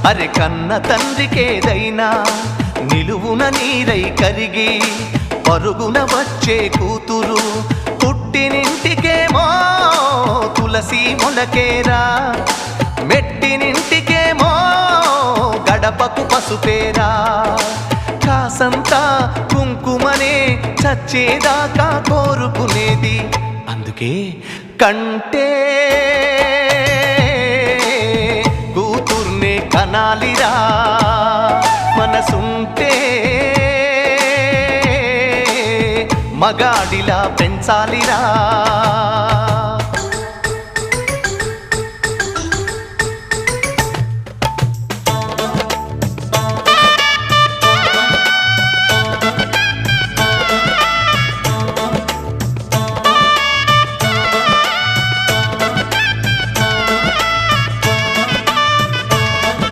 అరె కన్న తండ్రికేదైనా నిలువున నీరై కరిగి పరుగున వచ్చే కూతురు పుట్టినింటికేమో తులసి మొలకేరా, మెట్టినింటికేమో గడపకు పసుపేరా. కాసంతా కుంకుమనే చచ్చేదాకా కోరుకునేది, అందుకే కంటే కూతుర్నే కనాలిరా, మనసుంటే మగాడిలా పెంచాలిరా.